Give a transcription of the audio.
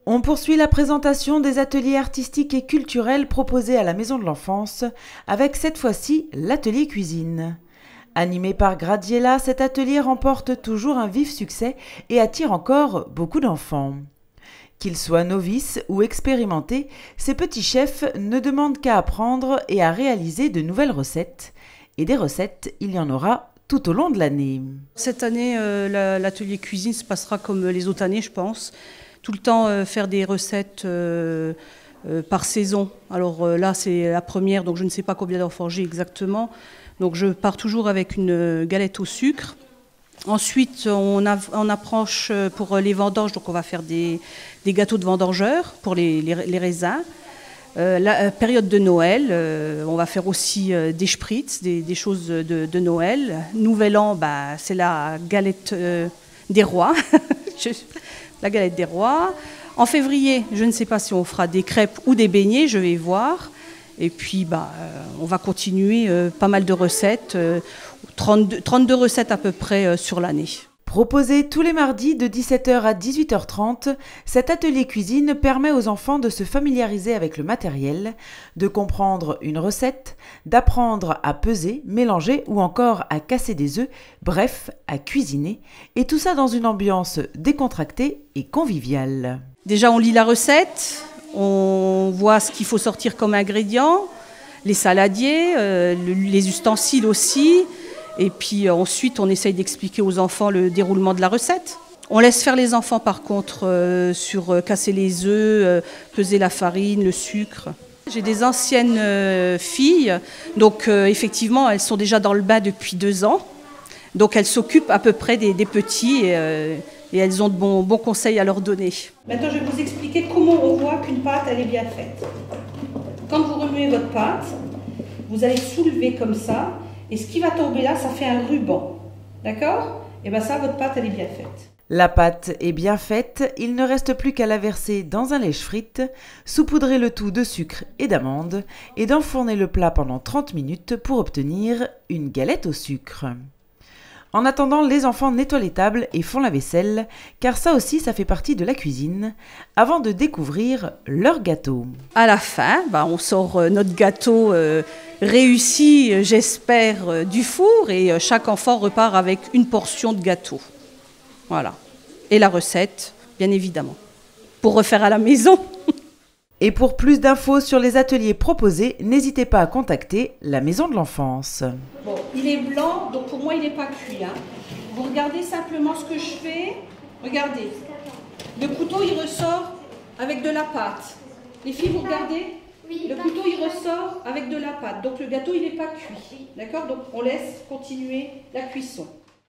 On poursuit la présentation des ateliers artistiques et culturels proposés à la Maison de l'Enfance, avec cette fois-ci l'atelier cuisine. Animé par Gradiella, cet atelier remporte toujours un vif succès et attire encore beaucoup d'enfants. Qu'ils soient novices ou expérimentés, ces petits chefs ne demandent qu'à apprendre et à réaliser de nouvelles recettes. Et des recettes, il y en aura tout au long de l'année. Cette année, l'atelier cuisine se passera comme les autres années, je pense. Tout le temps faire des recettes par saison. Alors là, c'est la première, donc je ne sais pas combien d'enfants j'ai exactement. Donc je pars toujours avec une galette au sucre. Ensuite, on approche pour les vendanges, donc on va faire des gâteaux de vendangeurs pour les raisins. La période de Noël, on va faire aussi des spritz, des choses de Noël. Nouvel An, c'est la galette des rois. La galette des rois. En février, je ne sais pas si on fera des crêpes ou des beignets, je vais voir. Et puis, on va continuer pas mal de recettes, 32 recettes à peu près sur l'année. Proposé tous les mardis de 17h à 18h30, cet atelier cuisine permet aux enfants de se familiariser avec le matériel, de comprendre une recette, d'apprendre à peser, mélanger ou encore à casser des œufs, bref, à cuisiner, et tout ça dans une ambiance décontractée et conviviale. Déjà, on lit la recette, on voit ce qu'il faut sortir comme ingrédients, les saladiers, les ustensiles aussi. Et puis ensuite, on essaye d'expliquer aux enfants le déroulement de la recette. On laisse faire les enfants par contre sur casser les œufs, peser la farine, le sucre. J'ai des anciennes filles, donc effectivement, elles sont déjà dans le bain depuis 2 ans. Donc elles s'occupent à peu près des petits et elles ont de bons conseils à leur donner. Maintenant, je vais vous expliquer comment on voit qu'une pâte elle est bien faite. Quand vous remuez votre pâte, vous allez soulever comme ça. Et ce qui va tomber là, ça fait un ruban. D'accord? Et bien ça, votre pâte, elle est bien faite. La pâte est bien faite, il ne reste plus qu'à la verser dans un lèche-frite, saupoudrer le tout de sucre et d'amandes et d'enfourner le plat pendant 30 minutes pour obtenir une galette au sucre. En attendant, les enfants nettoient les tables et font la vaisselle, car ça aussi, ça fait partie de la cuisine, avant de découvrir leur gâteau. À la fin, on sort notre gâteau réussi, j'espère, du four, et chaque enfant repart avec une portion de gâteau. Voilà. Et la recette, bien évidemment, pour refaire à la maison. Et pour plus d'infos sur les ateliers proposés, n'hésitez pas à contacter la Maison de l'Enfance. Bon, il est blanc, donc pour moi il n'est pas cuit. Vous regardez simplement ce que je fais. Regardez. Le couteau il ressort avec de la pâte. Les filles, vous regardez? Le couteau il ressort avec de la pâte. Donc le gâteau il n'est pas cuit. D'accord? Donc on laisse continuer la cuisson.